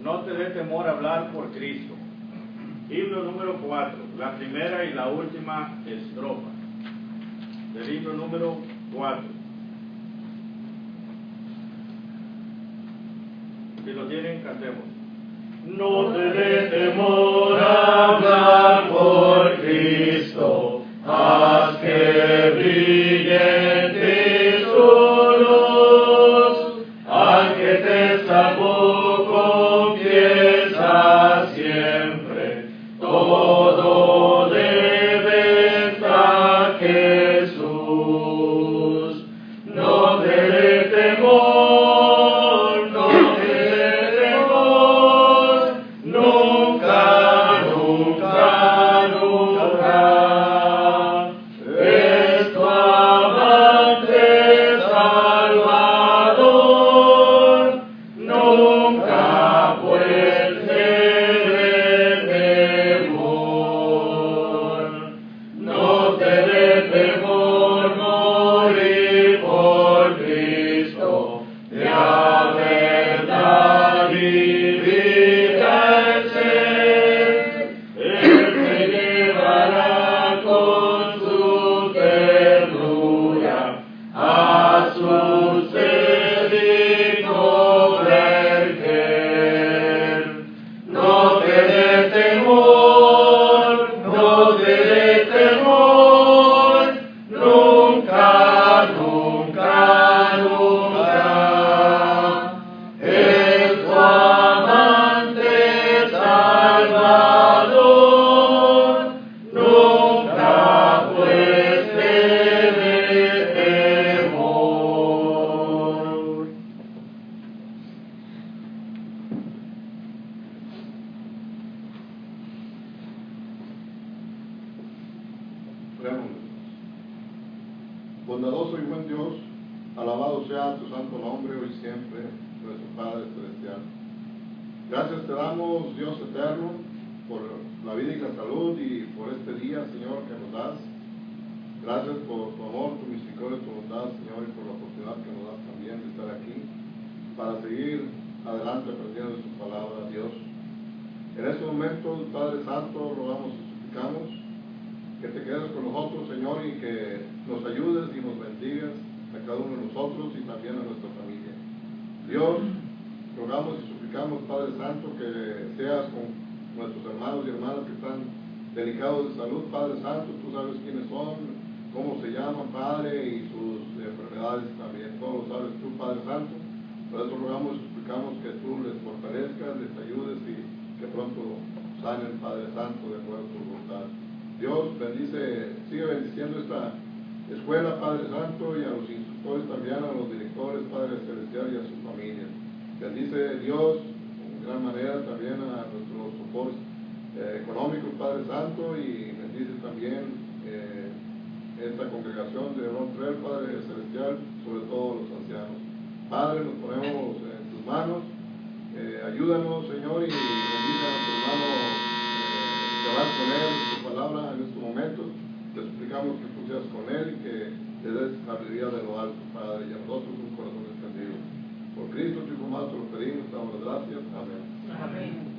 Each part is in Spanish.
no te dé temor hablar por Cristo. Himno número 4, la primera y la última estrofa del himno número 4. Si lo tienen, cantemos. No te dé temor hablar por Cristo, haz que brille en ti su luz, al que te salvó confiesa siempre, todo debes a Jesús. No te dé temor, no te dé temor, nunca, nunca, nunca. Es tu amante Salvador, nunca pues tener temor. No te dé temor morir por Cristo, de a verdad vivirá el ser. Él te llevará con su ternura a su digno vergel. No te dé temor, no te dé temor, nunca, nunca, nunca. Es tu amante Salvador, nunca pues tener temor. Oremos. Bondadoso y buen Dios, alabado sea tu santo nombre hoy y siempre, nuestro Padre Celestial. Gracias te damos, Dios eterno, por la vida y la salud y por este día, Señor, que nos das. Gracias por tu amor, tu misericordia, tu bondad, Señor, y por la oportunidad que nos das también de estar aquí para seguir adelante aprendiendo de tu palabra, Dios. En este momento, Padre Santo, rogamos y suplicamos que te quedes con nosotros, Señor, y que nos ayudes y nos bendigas a cada uno de nosotros y también a nuestra familia. Dios, rogamos y suplicamos, Padre Santo, que seas con nuestros hermanos y hermanas que están delicados de salud, Padre Santo. Tú sabes quiénes son, cómo se llaman, Padre, y sus enfermedades también. Todo lo sabes tú, Padre Santo. Por eso rogamos y suplicamos que tú les fortalezcas, les ayudes y que pronto sanen, Padre Santo, de acuerdo a tu voluntad. Dios sigue bendiciendo esta escuela, Padre Santo, y a los instructores también, a los directores, Padre Celestial, y a sus familias. Bendice Dios en gran manera también a nuestros socorros económicos, Padre Santo, y bendice también esta congregación de Rontrell, Padre Celestial, sobre todo los ancianos. Padre, nos ponemos en tus manos, ayúdanos, Señor, y bendice a nuestro hermano que vas con él en tu palabra en estos momentos. Te suplicamos que tú seas con él y que te des sabiduría de lo alto, Padre, y a nosotros un corazón entendido. Por Cristo, tu Hijo amado, te lo pedimos, te damos las gracias. Amén. Amén.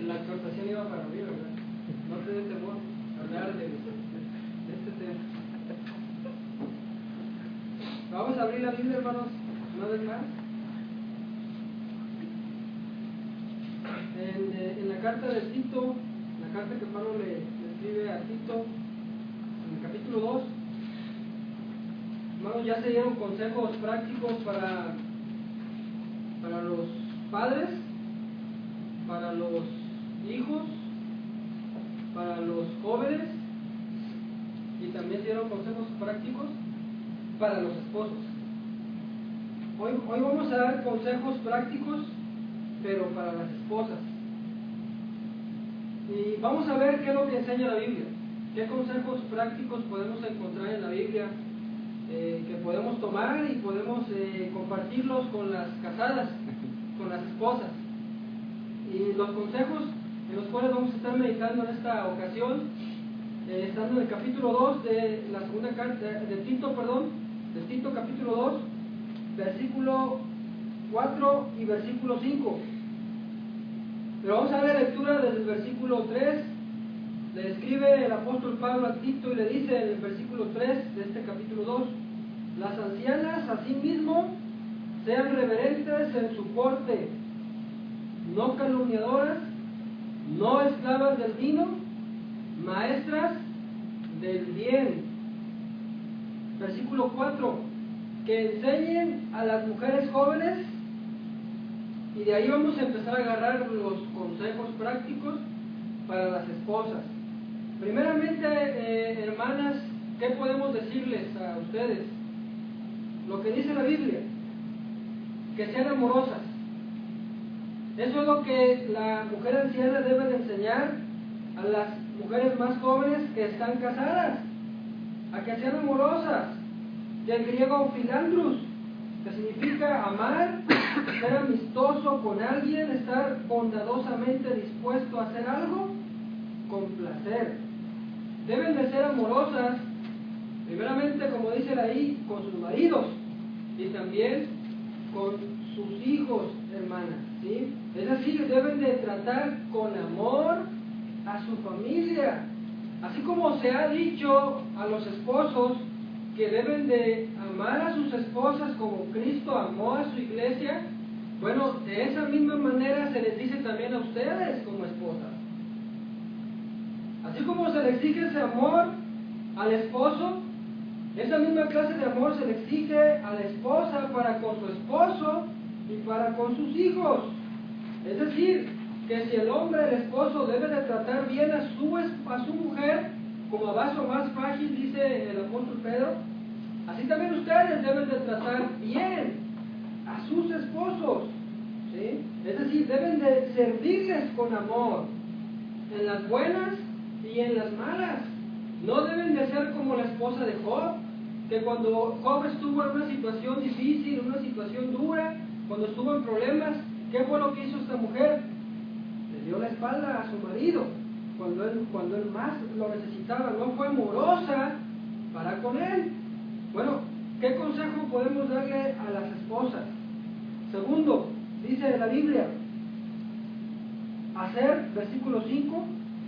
La exhortación iba para arriba, ¿verdad? No te dé temor hablar de este tema. Vamos a abrir la Biblia, hermanos, una vez más. En la carta de Tito, la carta que Pablo le escribe a Tito, en el capítulo 2, hermanos, ya se dieron consejos prácticos para los padres, para los hijos, para los jóvenes, y también dieron consejos prácticos para los esposos. Hoy vamos a dar consejos prácticos, pero para las esposas. Y vamos a ver qué es lo que enseña la Biblia. ¿Qué consejos prácticos podemos encontrar en la Biblia que podemos tomar y podemos compartirlos con las casadas, con las esposas? Y los consejos en los cuales vamos a estar meditando en esta ocasión, estando en el capítulo 2 de la segunda carta de Tito, de Tito capítulo 2, versículo 4 y versículo 5. Pero vamos a ver la lectura desde el versículo 3. Le escribe el apóstol Pablo a Tito y le dice en el versículo 3 de este capítulo 2: las ancianas asimismo sean reverentes en su porte, no calumniadoras, no esclavas del vino, maestras del bien. Versículo 4: que enseñen a las mujeres jóvenes. Y de ahí vamos a empezar a agarrar los consejos prácticos para las esposas. Primeramente, hermanas, ¿qué podemos decirles a ustedes? Lo que dice la Biblia, que sean amorosas. Eso es lo que la mujer anciana debe de enseñar a las mujeres más jóvenes que están casadas, a que sean amorosas. Del griego philandros, que significa amar, ser amistoso con alguien, estar bondadosamente dispuesto a hacer algo con placer. Deben de ser amorosas, primeramente, como dice ahí, con sus maridos y también con sus hijos, hermanas, ¿sí? Es decir, deben de tratar con amor a su familia, así como se ha dicho a los esposos que deben de amar a sus esposas como Cristo amó a su iglesia. Bueno, de esa misma manera se les dice también a ustedes como esposas. Así como se le exige ese amor al esposo, esa misma clase de amor se le exige a la esposa para con su esposo y para con sus hijos. Es decir, que si el hombre, el esposo, debe de tratar bien a su mujer como a vaso más frágil, dice el apóstol Pedro, así también ustedes deben de tratar bien a sus esposos, ¿sí? Es decir, deben de servirles con amor en las buenas y en las malas. No deben de ser como la esposa de Job, que cuando Job estuvo en una situación difícil, en una situación dura, cuando estuvo en problemas, ¿qué fue lo que hizo esta mujer? Le dio la espalda a su marido cuando él más lo necesitaba. No fue amorosa para con él. Bueno, ¿qué consejo podemos darle a las esposas? Segundo, dice la Biblia, hacer, versículo 5,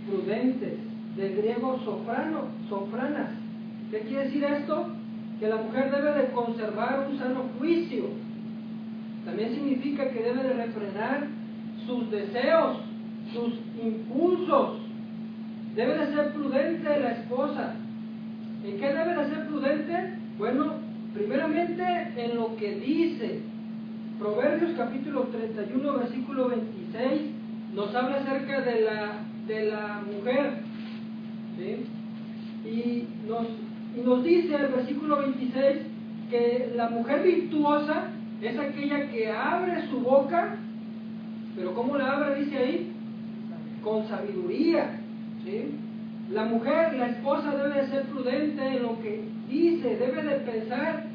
prudentes, del griego sofranas. ¿Qué quiere decir esto? Que la mujer debe de conservar un sano juicio. También significa que debe de refrenar sus deseos, sus impulsos. Debe de ser prudente la esposa. ¿En qué debe de ser prudente? Bueno, primeramente en lo que dice. Proverbios capítulo 31, versículo 26 nos habla acerca de la mujer, ¿sí? Y nos dice el versículo 26 que la mujer virtuosa es aquella que abre su boca, pero ¿cómo la abre? Dice ahí, con sabiduría, ¿sí? La mujer, la esposa, debe de ser prudente en lo que dice, debe de pensar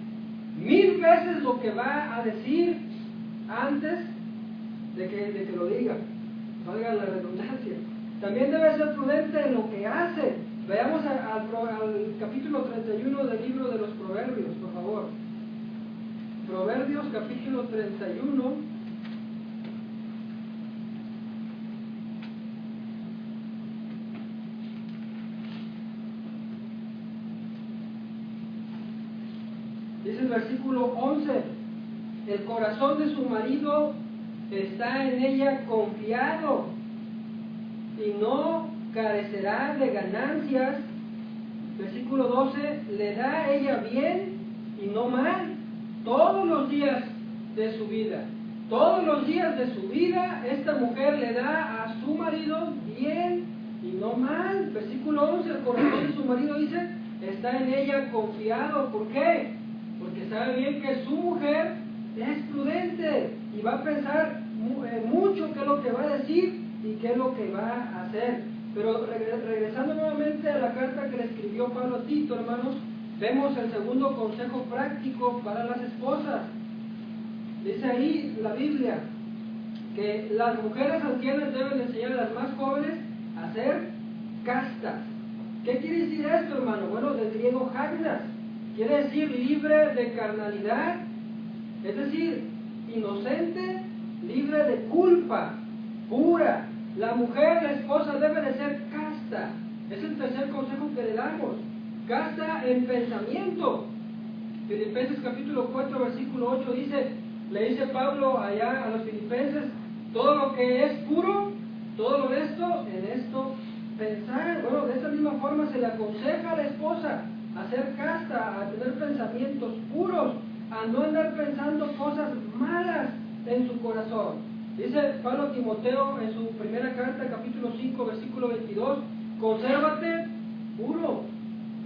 1000 veces lo que va a decir antes de que lo diga, valga la redundancia. También debe ser prudente en lo que hace. Veamos al capítulo 31 del libro de los Proverbios, por favor. Proverbios capítulo 31. Dice el versículo 11: el corazón de su marido está en ella confiado y no carecerá de ganancias. Versículo 12: le da a ella bien y no mal todos los días de su vida. Todos los días de su vida esta mujer le da a su marido bien y no mal. Versículo 11: el corazón de su marido, dice, está en ella confiado. ¿Por qué? Porque sabe bien que su mujer es prudente y va a pensar mucho qué es lo que va a decir y qué es lo que va a hacer. Pero regresando nuevamente a la carta que le escribió Pablo a Tito, hermanos, vemos el segundo consejo práctico para las esposas. Dice ahí la Biblia que las mujeres ancianas deben enseñar a las más jóvenes a ser castas. ¿Qué quiere decir esto, hermano? Bueno, del griego hagnas, quiere decir libre de carnalidad, es decir, inocente, libre de culpa, pura. La mujer, la esposa, debe de ser casta. Es el tercer consejo que le damos. Casta en pensamiento. Filipenses capítulo 4, versículo 8 dice, le dice Pablo allá a los filipenses, todo lo que es puro, todo lo honesto, en esto pensar. Bueno, de esta misma forma se le aconseja a la esposa a ser casta, a tener pensamientos puros, a no andar pensando cosas malas en su corazón. Dice Pablo a Timoteo en su primera carta, capítulo 5, versículo 22, consérvate puro.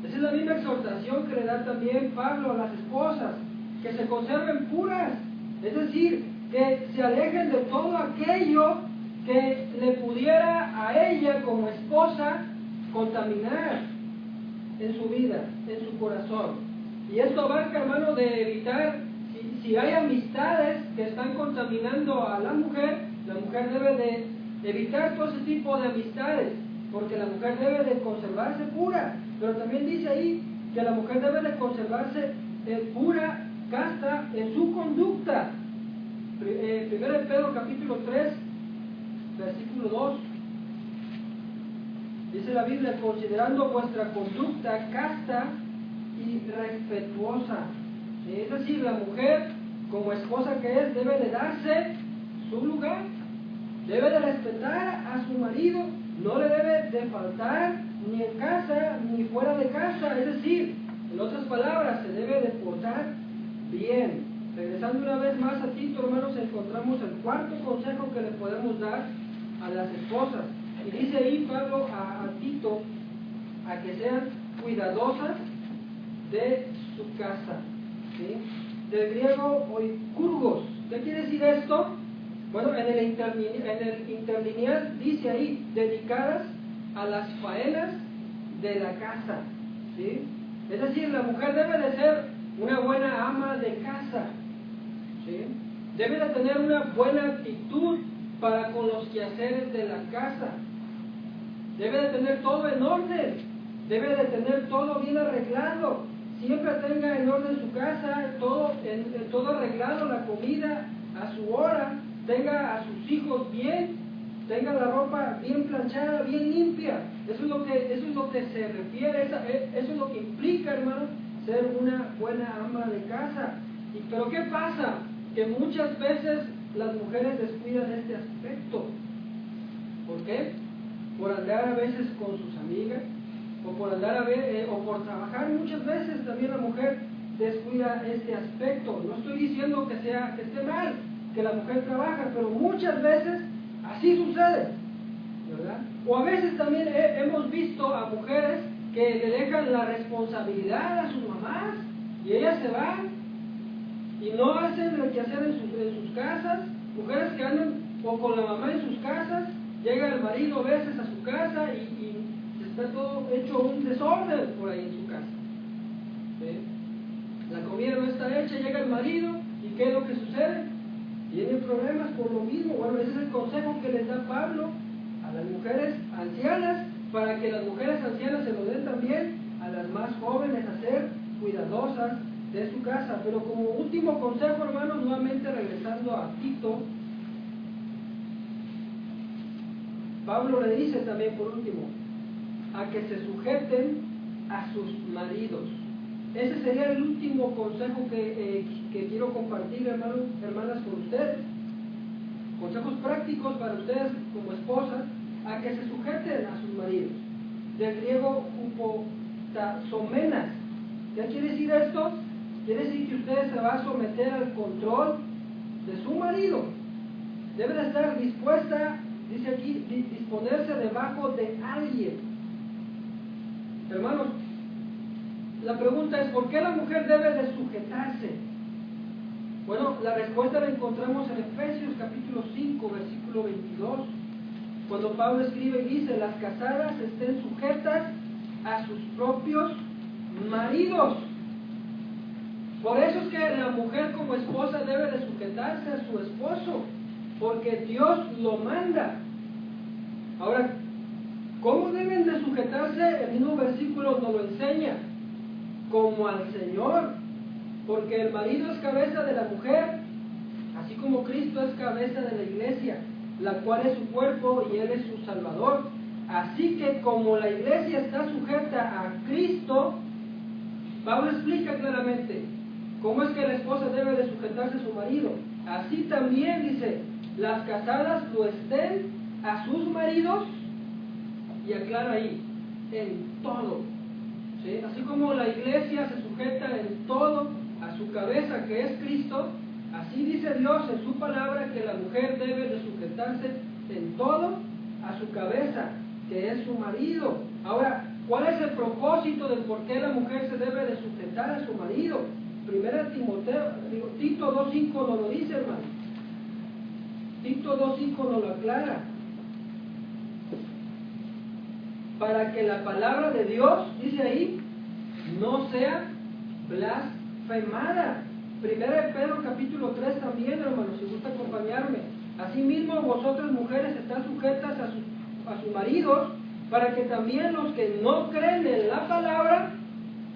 Esa es la misma exhortación que le da también Pablo a las esposas, que se conserven puras, es decir, que se alejen de todo aquello que le pudiera a ella como esposa contaminar en su vida, en su corazón. Y esto abarca, hermano, de evitar, si hay amistades que están contaminando a la mujer debe de evitar todo ese tipo de amistades, porque la mujer debe de conservarse pura. Pero también dice ahí que la mujer debe de conservarse pura, casta en su conducta. 1 Pedro capítulo 3, versículo 2. Dice la Biblia, considerando vuestra conducta casta y respetuosa. Es decir, la mujer, como esposa que es, debe de darse su lugar, debe de respetar a su marido, no le debe de faltar ni en casa ni fuera de casa. Es decir, en otras palabras, se debe de portar bien. Regresando una vez más a Tito, hermanos, encontramos el cuarto consejo que le podemos dar a las esposas. Y dice ahí Pablo a Tito a que sean cuidadosas de su casa. ¿Sí? Del griego oikurgos. ¿Qué quiere decir esto? Bueno, en el interlineal dice ahí, dedicadas a las faenas de la casa. ¿Sí? Es decir, la mujer debe de ser una buena ama de casa. ¿Sí? Debe de tener una buena actitud para con los quehaceres de la casa. Debe de tener todo en orden. Debe de tener todo bien arreglado. Siempre tenga en orden su casa, todo arreglado, la comida a su hora, tenga a sus hijos bien, tenga la ropa bien planchada, bien limpia. Eso es lo que se refiere, eso es lo que implica, hermano, ser una buena ama de casa. Pero ¿qué pasa? Que muchas veces las mujeres descuidan este aspecto. ¿Por qué? Por andar a veces con sus amigas, o por andar o por trabajar. Muchas veces también la mujer descuida este aspecto. No estoy diciendo que esté mal que la mujer trabaja, pero muchas veces así sucede, ¿verdad? O a veces también hemos visto a mujeres que le dejan la responsabilidad a sus mamás y ellas se van y no hacen lo que hacer en sus casas. Mujeres que andan o con la mamá en sus casas, llega el marido a veces a su casa y está todo hecho un desorden por ahí en su casa. ¿Sí? La comida no está hecha, llega el marido y ¿qué es lo que sucede? Tienen problemas por lo mismo. Bueno, ese es el consejo que les da Pablo a las mujeres ancianas, para que las mujeres ancianas se lo den también a las más jóvenes, a ser cuidadosas de su casa. Pero como último consejo, hermanos, nuevamente regresando a Tito, Pablo le dice también por último, a que se sujeten a sus maridos. Ese sería el último consejo que quiero compartir, hermanos, hermanas, con ustedes. Consejos prácticos para ustedes como esposas, a que se sujeten a sus maridos. Del griego upotasomenas. ¿Qué quiere decir esto? Quiere decir que usted se va a someter al control de su marido. Debe de estar dispuesta, dice aquí, disponerse debajo de alguien. Hermanos, la pregunta es, ¿por qué la mujer debe de sujetarse? Bueno, la respuesta la encontramos en Efesios capítulo 5, versículo 22. cuando Pablo escribe y dice, las casadas estén sujetas a sus propios maridos. Por eso es que la mujer como esposa debe de sujetarse a su esposo, porque Dios lo manda. Ahora, ¿cómo deben de sujetarse? El mismo versículo nos lo enseña, como al Señor, porque el marido es cabeza de la mujer, así como Cristo es cabeza de la iglesia, la cual es su cuerpo y Él es su Salvador. Así que como la iglesia está sujeta a Cristo, Pablo explica claramente cómo es que la esposa debe de sujetarse a su marido. Así también dice, las casadas lo estén a sus maridos, y aclara ahí, en todo. ¿Sí? Así como la iglesia se sujeta en todo a su cabeza, que es Cristo, así dice Dios en su palabra que la mujer debe de sujetarse en todo a su cabeza, que es su marido. Ahora, ¿cuál es el propósito del por qué la mujer se debe de sujetar a su marido? Tito 2.5 nos lo dice, hermano. Tito 2.5 nos lo aclara. Para que la palabra de Dios, dice ahí, no sea blasfemada. Primera de Pedro capítulo 3 también, hermanos, si gusta acompañarme. Asimismo, vosotras mujeres están sujetas a sus maridos, para que también los que no creen en la palabra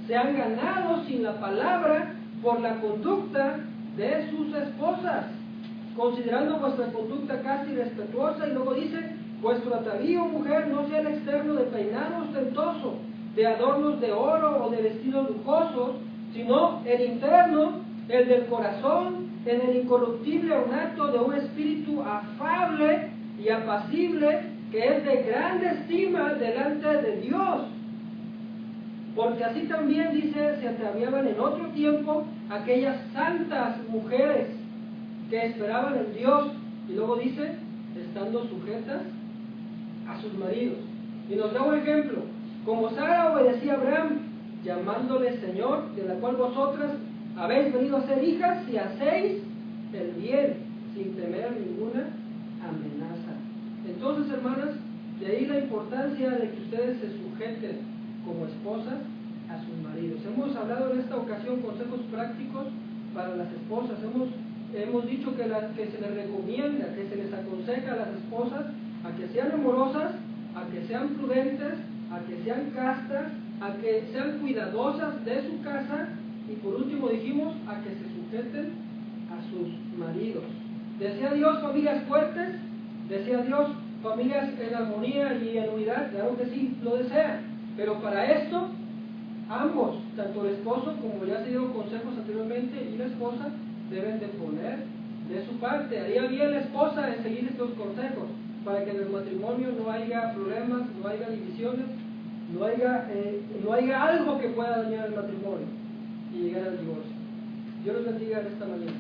sean ganados sin la palabra por la conducta de sus esposas, considerando vuestra conducta casi respetuosa. Y luego dice, vuestro atavío, mujer, no sea el externo de peinado ostentoso, de adornos de oro o de vestidos lujosos, sino el interno, el del corazón, en el incorruptible ornato de un espíritu afable y apacible, que es de grande estima delante de Dios. Porque así también, dice, se ataviaban en otro tiempo aquellas santas mujeres que esperaban en Dios. Y luego dice, estando sujetas a sus maridos. Y nos da un ejemplo, como Sara obedecía a Abraham, llamándole Señor, de la cual vosotras habéis venido a ser hijas si hacéis el bien, sin temer ninguna amenaza. Entonces, hermanas, de ahí la importancia de que ustedes se sujeten como esposas a sus maridos. Hemos hablado en esta ocasión consejos prácticos para las esposas. Hemos dicho que se les recomienda, que se les aconseja a las esposas a que sean amorosas, a que sean prudentes, a que sean castas, a que sean cuidadosas de su casa, y por último dijimos a que se sujeten a sus maridos. ¿Desea Dios familias fuertes? ¿Desea Dios familias en armonía y en unidad? Claro que sí, lo desea. Pero para esto, ambos, tanto el esposo, como ya se dieron consejos anteriormente, y la esposa, deben de poner de su parte. Haría bien la esposa en seguir estos consejos, para que en el matrimonio no haya problemas, no haya divisiones, no haya algo que pueda dañar el matrimonio y llegar al divorcio. Dios los bendiga esta mañana.